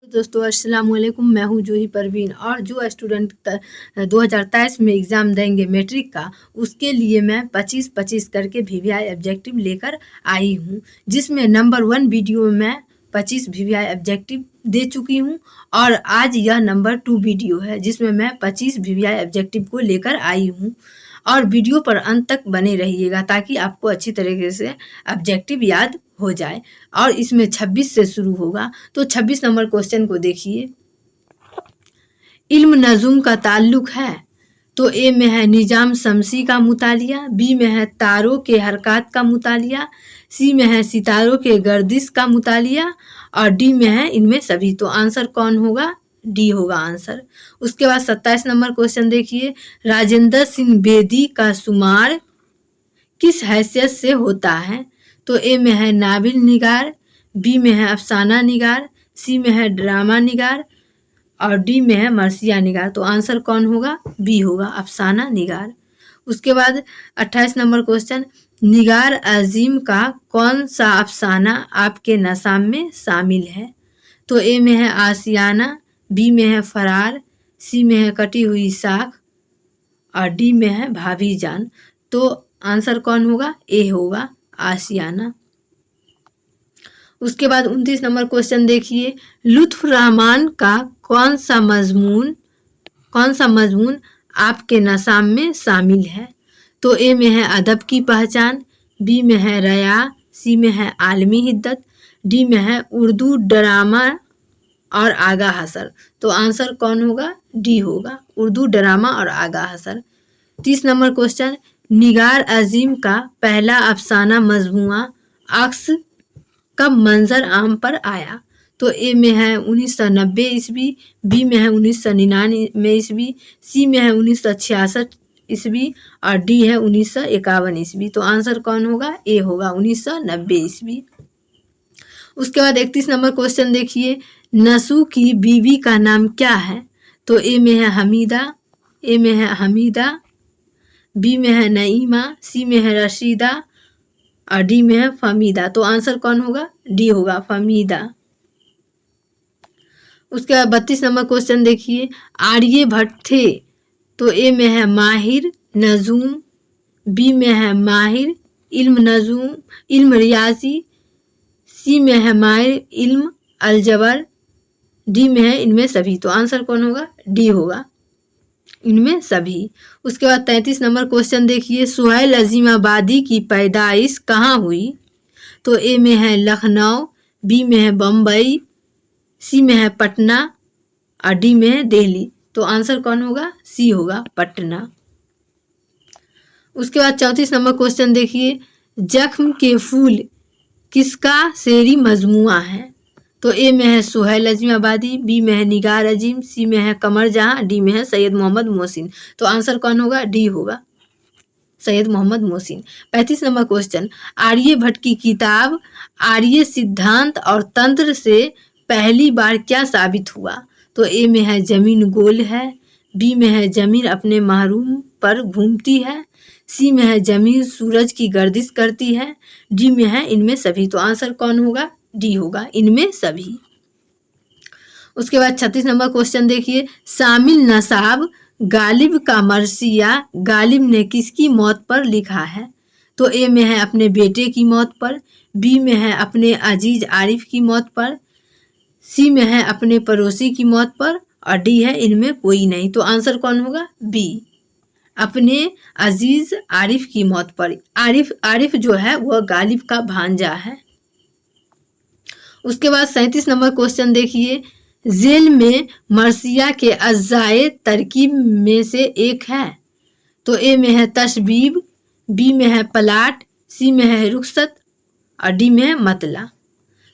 दोस्तों अस्सलाम वालेकुम, मैं हूं जूही परवीन। और जो स्टूडेंट 2023 में एग्ज़ाम देंगे मैट्रिक का, उसके लिए मैं 25-25 करके वीवीआई ऑब्जेक्टिव लेकर आई हूं, जिसमें नंबर 1 वीडियो में मैं 25 वीवीआई ऑब्जेक्टिव दे चुकी हूं और आज यह नंबर 2 वीडियो है जिसमें मैं 25 वीवीआई ऑब्जेक्टिव को लेकर आई हूं। और वीडियो पर अंत तक बने रहिएगा ताकि आपको अच्छी तरीके से ऑब्जेक्टिव याद हो जाए। और इसमें 26 से शुरू होगा। तो 26 नंबर क्वेश्चन को देखिए। इल्म नजूम का ताल्लुक है तो ए में है निजाम शमसी का मुतालिया, बी में है तारों के हरकत का मुतालिया, सी में है सितारों के गर्दिश का मुतालिया और डी में है इनमें सभी। तो आंसर कौन होगा? डी होगा आंसर। उसके बाद 27 नंबर क्वेश्चन देखिए। राजेंद्र सिंह बेदी का शुमार किस हैसियत से होता है? तो ए में है नाबिल निगार, बी में है अफसाना निगार, सी में है ड्रामा निगार और डी में है मरसिया निगार। तो आंसर कौन होगा? बी होगा, अफसाना निगार। उसके बाद 28 नंबर क्वेश्चन। निगार अजीम का कौन सा अफसाना आपके नसाम में शामिल है? तो ए में है आसियाना, बी में है फरार, सी में है कटी हुई साख और डी में है भाभी जान। तो आंसर कौन होगा? ए होगा, आसियाना। उसके बाद 29 नंबर क्वेश्चन देखिए। लुत्फ रहमान का कौन सा मजमून आपके नसाम में शामिल है? तो ए में है अदब की पहचान, बी में है रया, सी में है आलमी हिद्दत, डी में है उर्दू ड्रामा और आगा हसर। तो आंसर कौन होगा? डी होगा, उर्दू ड्रामा और आगा हसर। 30 नंबर क्वेश्चन। निगार अजीम का पहला अफसाना मजमुआ अक्स कब मंजर आम पर आया? तो ए में है 1990 ईस्वी, बी में है 1999 ईस्वी, सी में है 1966 ईस्वी और डी है 1951 ईस्वी। तो आंसर कौन होगा? ए होगा, 1990 ईस्वी। उसके बाद 31 नंबर क्वेश्चन देखिए। नसू की बीवी का नाम क्या है? तो ए में है हमीदा, बी में है नईमा, सी में है रशीदा और डी में है फमीदा। तो आंसर कौन होगा? डी होगा, फमीदा। उसके बाद 32 नंबर क्वेश्चन देखिए। आर्यभट्ट थे तो ए में है माहिर नजूम, बी में है माहिर इल्म रियाजी, सी में है माहिर इल्म अलजबर, डी में है इनमें सभी। तो आंसर कौन होगा? डी होगा, इनमें सभी। उसके बाद 33 नंबर क्वेश्चन देखिए। सुहैल अजीमाबादी की पैदाइश कहाँ हुई? तो ए में है लखनऊ, बी में है बम्बई, सी में है पटना और डी में है दिल्ली। तो आंसर कौन होगा? सी होगा, पटना। उसके बाद 34 नंबर क्वेश्चन देखिए। जख्म के फूल किसका शेरी मजमुआ है? तो ए में है सुहैल अजीमाबादी, बी में है निगार अजीम, सी में है कमर जहां, डी में है सैयद मोहम्मद मोहसिन। तो आंसर कौन होगा? डी होगा, सैयद मोहम्मद मोहसिन। 35 number question. आर्यभट्ट की किताब आर्य सिद्धांत और तंत्र से पहली बार क्या साबित हुआ? तो ए में है जमीन गोल है, बी में है जमीन अपने महरूम पर घूमती है, सी में है जमीन सूरज की गर्दिश करती है, डी में है इनमें सभी। तो आंसर कौन होगा? डी होगा, इनमें सभी। उसके बाद 36 नंबर क्वेश्चन देखिए। शामिल नसाब गालिब का मरसिया गालिब ने किसकी मौत पर लिखा है? तो ए में है अपने बेटे की मौत पर, बी में है अपने अजीज आरिफ की मौत पर, सी में है अपने पड़ोसी की मौत पर और डी है इनमें कोई नहीं। तो आंसर कौन होगा? बी, अपने अजीज आरिफ की मौत पर। आरिफ जो है वह गालिब का भांजा है। उसके बाद 37 नंबर क्वेश्चन देखिए। जेल में मरसिया के अज्जाए तरकीब में से एक है? तो ए में है तशबीब, बी में है पलाट, सी में है रुखसत और डी में है मतला।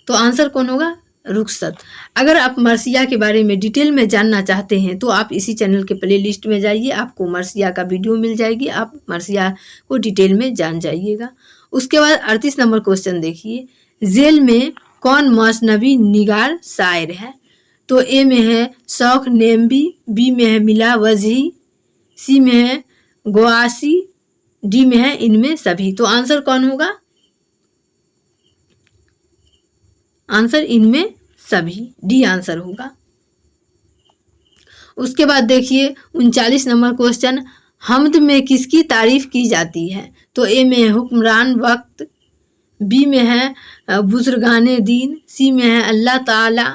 तो आंसर कौन होगा? रुखसत। अगर आप मरसिया के बारे में डिटेल में जानना चाहते हैं तो आप इसी चैनल के प्ले लिस्ट में जाइए, आपको मरसिया का वीडियो मिल जाएगी, आप मरसिया को डिटेल में जान जाइएगा। उसके बाद 38 नंबर क्वेश्चन देखिए। जेल में कौन मसनवी निगार शायर है? तो ए में है शौक नेम्बी, बी में है मिला वजही, सी में है गोआसी, डी में है इनमें सभी। तो आंसर कौन होगा? आंसर इनमें सभी, डी आंसर होगा। उसके बाद देखिए 39 नंबर क्वेश्चन, हम्द में किसकी तारीफ की जाती है? तो ए में है हुक्मरान वक्त, बी में है बुजुर्गाने दीन, सी में है अल्लाह ताला,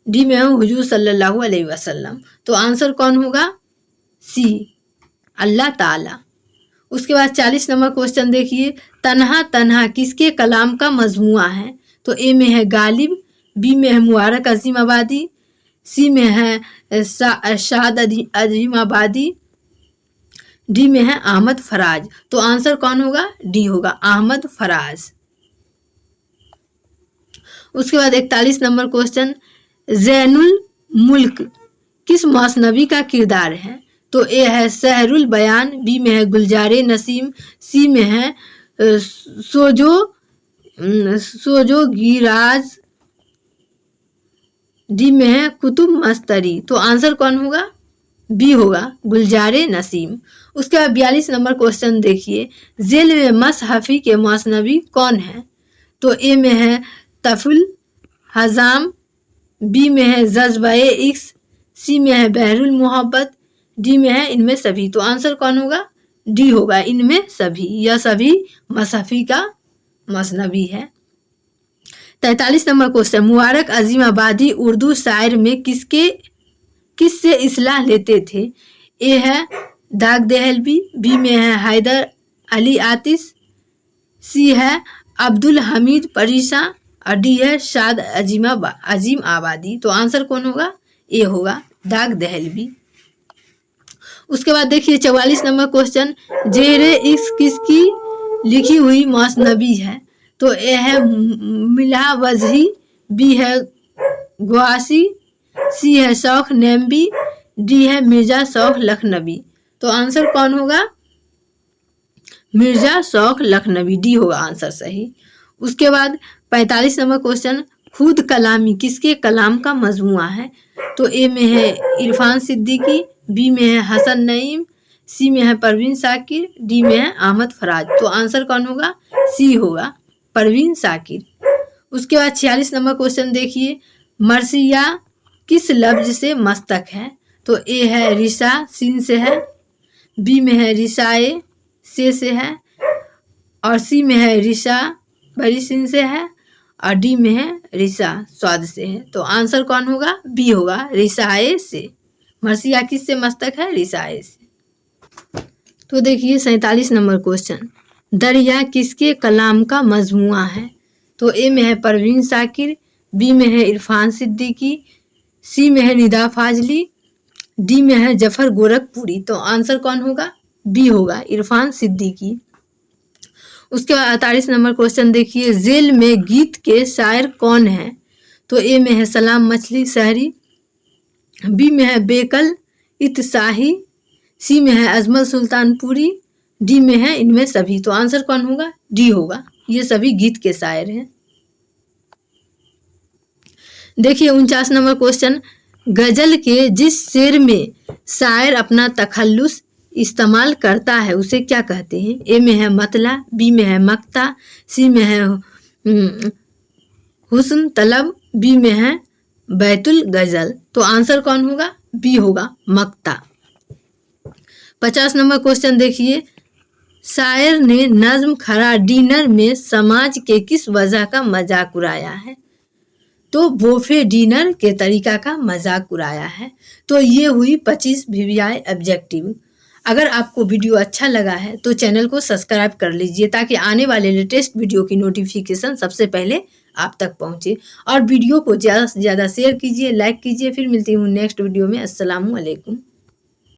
डी में है हुजूर सल्लल्लाहु अलैहि वसल्लम। तो आंसर कौन होगा? सी, अल्लाह ताला। उसके बाद 40 नंबर क्वेश्चन देखिए, तन्हा तन्हा किसके कलाम का मजमुआ है? तो ए में है गालिब, बी में है मुबारक अजीम आबादी, सी में है शाद अजीम आबादी, डी में है अहमद फराज। तो आंसर कौन होगा? डी होगा, अहमद फराज। उसके बाद 41 नंबर क्वेश्चन, जैनुल मुल्क किस मौसनबी का किरदार है? तो ए है सहरुल बयान, बी में है गुलजारे नसीम, सी में है सोजो गिराज, डी में है कुतुब मस्तरी। तो आंसर कौन होगा? बी होगा, गुलजारे नसीम। उसके बाद 42 नंबर क्वेश्चन देखिए, जेल में मसहफी के मौसनबी कौन है? तो ए में है तफुल हजाम, बी में है जज्बाए इक्स, सी में है बहरुल मोहब्बत, डी में है इनमें सभी। तो आंसर कौन होगा? डी होगा, इनमें सभी। यह सभी मसहफी का मसनबी है। 43 नंबर क्वेश्चन, मुबारक अजीम आबादी उर्दू शायर में किससे इस्लाह लेते थे? ए है दाग देहलवी, बी में है हैदर अली आतिश, सी है अब्दुल हमीद परीसा, और डी है शाद अजीम आबादी। तो आंसर कौन होगा? ए होगा, दाग देहलवी। उसके बाद देखिए 44 नंबर क्वेश्चन, जेरे इश्क किसकी लिखी हुई मौसनबी है? तो ए है मिला वजही, बी है ग्वासी, सी है शौख नेम्बी, डी है मिर्जा शौख लखनवी। तो आंसर कौन होगा? मिर्जा शौख लखनवी, डी होगा आंसर सही। उसके बाद 45 नंबर क्वेश्चन, खुद कलामी किसके कलाम का मजमुआ है? तो ए में है इरफान सिद्दीकी, बी में है हसन नईम, सी में है परवीन शाकिर, डी में है अहमद फराज। तो आंसर कौन होगा? सी होगा, परवीन शाकिर। उसके बाद 46 नंबर क्वेश्चन देखिए, मरसिया किस लफ्ज से मस्तक है? तो ए है रिसा सीन से है, बी में है रिसाए से है, और सी में है रिसा बड़ी सीन से है, और डी में है रिसा स्वाद से है। तो आंसर कौन होगा? बी होगा, रिसाए से। मरसिया किस से मस्तक है? रिसाए से। तो देखिए 47 नंबर क्वेश्चन, दरिया किसके कलाम का मजमुआ है? तो ए में है परवीन शाकिर, बी में है इरफान सिद्दीकी, सी में है निदा फाजली, डी में है जफर गोरखपुरी। तो आंसर कौन होगा? बी होगा, इरफान सिद्दीकी। उसके बाद 48 नंबर क्वेश्चन देखिए, जेल में गीत के शायर कौन है? तो ए में है सलाम मछली शहरी, बी में है बेकल इत्साही, सी में है अजमल सुल्तानपुरी, डी में है इनमें सभी। तो आंसर कौन होगा? डी होगा, ये सभी गीत के शायर हैं। देखिए 49 नंबर क्वेश्चन, गजल के जिस शेर में शायर अपना तखल्लुस इस्तेमाल करता है उसे क्या कहते हैं? ए में है मतला, बी में है मक्ता, सी में है हुस्न तलब, बी में है बैतुल गजल। तो आंसर कौन होगा? बी होगा, मक्ता। 50 नंबर क्वेश्चन देखिए, शायर ने नज्म खरा डिनर में समाज के किस वजह का मजाक उड़ाया है? तो बोफे डिनर के तरीका का मजाक उड़ाया है। तो ये हुई 25 VVI ऑब्जेक्टिव। अगर आपको वीडियो अच्छा लगा है तो चैनल को सब्सक्राइब कर लीजिए ताकि आने वाले लेटेस्ट वीडियो की नोटिफिकेशन सबसे पहले आप तक पहुंचे, और वीडियो को ज़्यादा से ज़्यादा शेयर कीजिए, लाइक कीजिए। फिर मिलती हूँ नेक्स्ट वीडियो में। अस्सलामु अलैकुम।